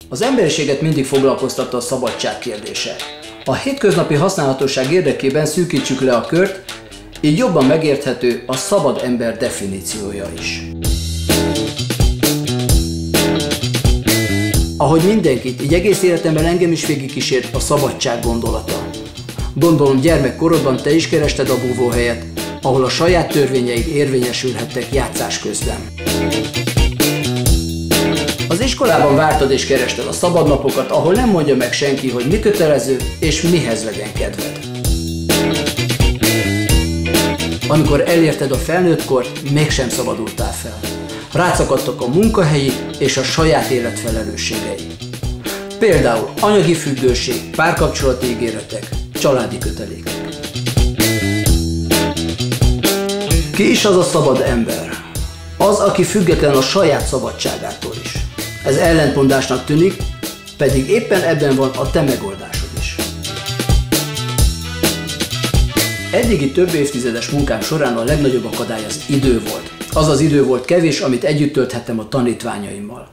Az emberiséget mindig foglalkoztatta a szabadság kérdése. A hétköznapi használhatóság érdekében szűkítsük le a kört, így jobban megérthető a szabad ember definíciója is. Ahogy mindenkit, így egész életemben engem is végigkísért a szabadság gondolata. Gondolom gyermekkorodban te is kerested a búvóhelyet, ahol a saját törvényeid érvényesülhettek játszás közben. Az iskolában vártad és kerested a szabadnapokat, ahol nem mondja meg senki, hogy mi kötelező és mihez legyen kedved. Amikor elérted a felnőttkort, mégsem szabadultál fel. Rátszakadtak a munkahelyi és a saját élet felelősségei. Például anyagi függőség, párkapcsolati ígéretek, családi kötelékek. Ki is az a szabad ember? Az, aki független a saját szabadságától is. Ez ellentmondásnak tűnik, pedig éppen ebben van a te megoldásod is. Eddigi több évtizedes munkám során a legnagyobb akadály az idő volt. Az az idő volt kevés, amit együtt tölthettem a tanítványaimmal.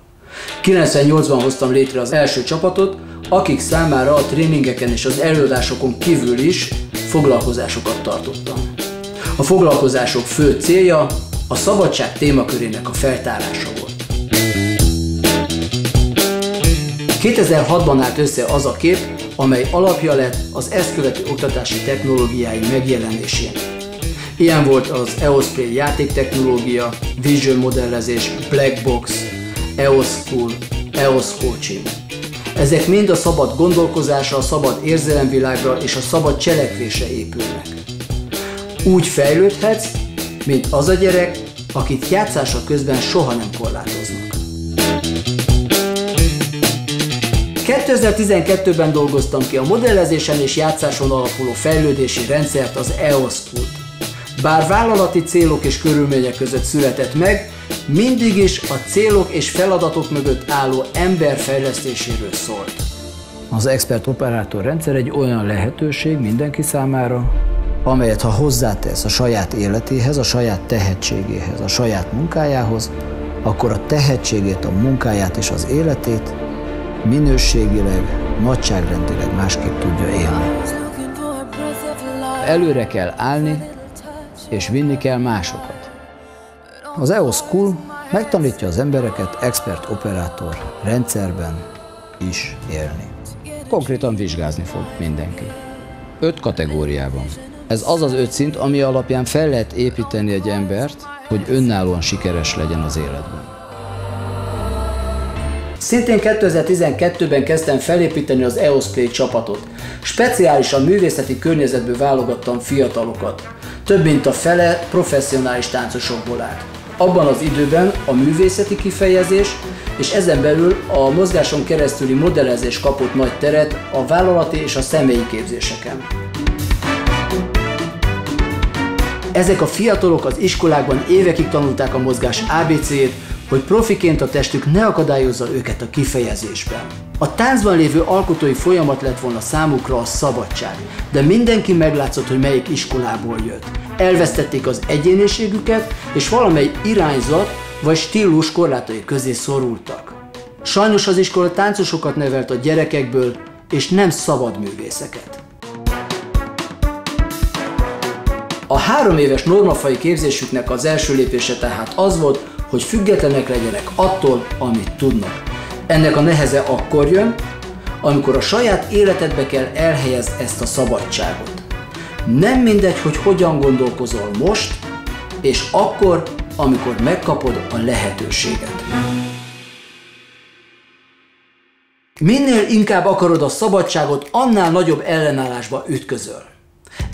98-ban hoztam létre az első csapatot, akik számára a tréningeken és az előadásokon kívül is foglalkozásokat tartottam. A foglalkozások fő célja a szabadság témakörének a feltárása volt. 2006-ban állt össze az a kép, amely alapja lett az ezt követő oktatási technológiái megjelenésének. Ilyen volt az EOS Play játéktechnológia, Vision modellezés, Black Box, EOS School, EOS Coaching. Ezek mind a szabad gondolkozásra, a szabad érzelemvilágra és a szabad cselekvésre épülnek. Úgy fejlődhetsz, mint az a gyerek, akit játszása közben soha nem korlátoznak. 2012-ben dolgoztam ki a modellezésen és játszáson alapuló fejlődési rendszert, az EOS School-t. Bár vállalati célok és körülmények között született meg, mindig is a célok és feladatok mögött álló ember fejlesztéséről szólt. Az expert operátor rendszer egy olyan lehetőség mindenki számára, amelyet ha hozzátesz a saját életéhez, a saját tehetségéhez, a saját munkájához, akkor a tehetségét, a munkáját és az életét minőségileg, nagyságrendileg másképp tudja élni. Előre kell állni, és vinni kell másokat. Az EOS School megtanítja az embereket expert operátor rendszerben is élni. Konkrétan vizsgázni fog mindenki. 5 kategóriában. Ez az az 5 szint, ami alapján fel lehet építeni egy embert, hogy önállóan sikeres legyen az életben. Szintén 2012-ben kezdtem felépíteni az EOS Play csapatot. Speciálisan művészeti környezetből válogattam fiatalokat. Több mint a fele professzionális táncosokból állt. Abban az időben a művészeti kifejezés és ezen belül a mozgáson keresztüli modellezés kapott nagy teret a vállalati és a személyi képzéseken. Ezek a fiatalok az iskolákban évekig tanulták a mozgás ABC-jét, hogy profiként a testük ne akadályozza őket a kifejezésben. A táncban lévő alkotói folyamat lett volna számukra a szabadság, de mindenki meglátszott, hogy melyik iskolából jött. Elvesztették az egyéniségüket, és valamely irányzat vagy stílus korlátai közé szorultak. Sajnos az iskola táncosokat nevelt a gyerekekből, és nem szabad művészeket. A 3 éves normafai képzésüknek az első lépése tehát az volt, hogy függetlenek legyenek attól, amit tudnak. Ennek a neheze akkor jön, amikor a saját életedbe kell elhelyezni ezt a szabadságot. Nem mindegy, hogy hogyan gondolkozol most, és akkor, amikor megkapod a lehetőséget. Minél inkább akarod a szabadságot, annál nagyobb ellenállásba ütközöl.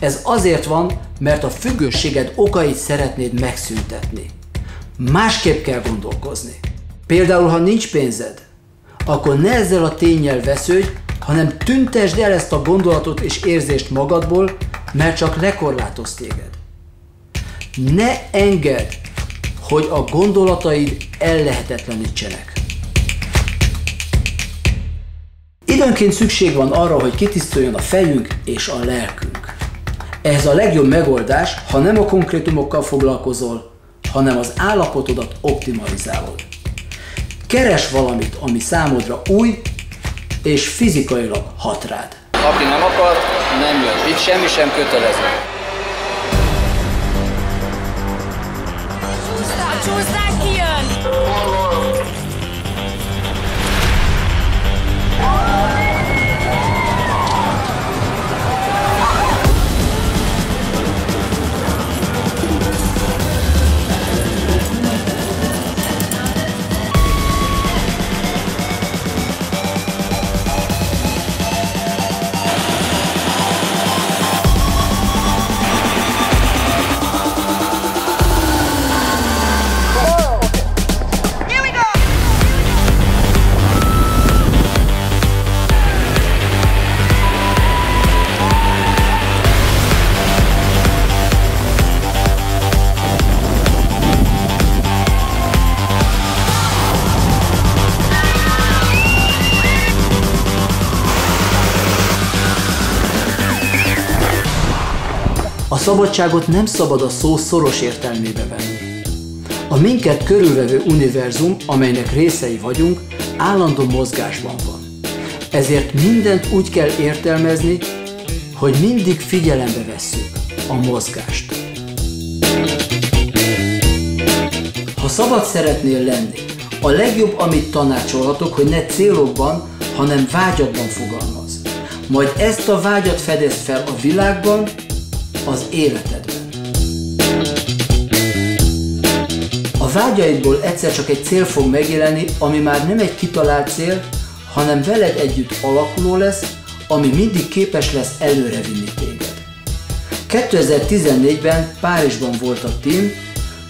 Ez azért van, mert a függőséged okait szeretnéd megszüntetni. Másképp kell gondolkozni. Például, ha nincs pénzed, akkor ne ezzel a ténnyel vesződj, hanem tüntesd el ezt a gondolatot és érzést magadból, mert csak lekorlátoz téged. Ne engedd, hogy a gondolataid ellehetetlenítsenek. Időnként szükség van arra, hogy kitisztuljon a fejünk és a lelkünk. Ehhez a legjobb megoldás, ha nem a konkrétumokkal foglalkozol, hanem az állapotodat optimalizálod. Keres valamit, ami számodra új, és fizikailag hat rád. Aki nem akar, nem jön. Itt semmi sem kötelező. A csúszdák kijön! A szabadságot nem szabad a szó szoros értelmébe venni. A minket körülvevő univerzum, amelynek részei vagyunk, állandó mozgásban van. Ezért mindent úgy kell értelmezni, hogy mindig figyelembe vesszük a mozgást. Ha szabad szeretnél lenni, a legjobb, amit tanácsolhatok, hogy ne célokban, hanem vágyadban fogalmazz. Majd ezt a vágyat fedezd fel a világban, az életedben. A vágyaidból egyszer csak egy cél fog megjelenni, ami már nem egy kitalált cél, hanem veled együtt alakuló lesz, ami mindig képes lesz előrevinni téged. 2014-ben Párizsban volt a team,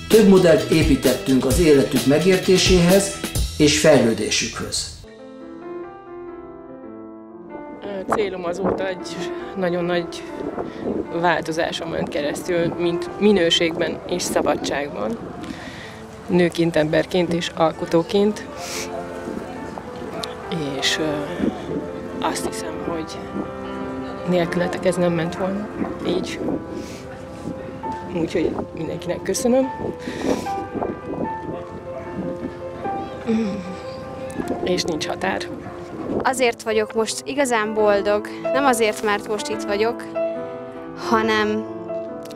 több modellt építettünk az életük megértéséhez és fejlődésükhöz. A célom azóta egy nagyon nagy változáson ment keresztül, mint minőségben és szabadságban. Nőként, emberként és alkotóként. És azt hiszem, hogy nélkületek ez nem ment volna így. Úgyhogy mindenkinek köszönöm. És nincs határ. Azért vagyok most igazán boldog, nem azért, mert most itt vagyok, hanem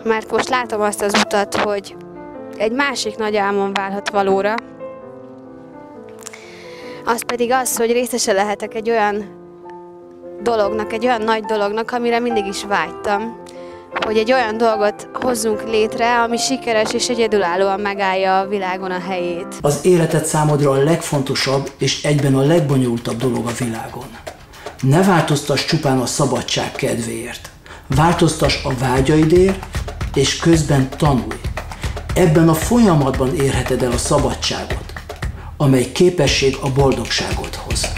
mert most látom azt az utat, hogy egy másik nagy álmom válhat valóra. Az pedig az, hogy részese lehetek egy olyan dolognak, egy olyan nagy dolognak, amire mindig is vágytam. Hogy egy olyan dolgot hozzunk létre, ami sikeres és egyedülállóan megállja a világon a helyét. Az életed számodra a legfontosabb és egyben a legbonyolultabb dolog a világon. Ne változtass csupán a szabadság kedvéért. Változtass a vágyaidért, és közben tanulj. Ebben a folyamatban érheted el a szabadságot, amely képesség a boldogságodhoz.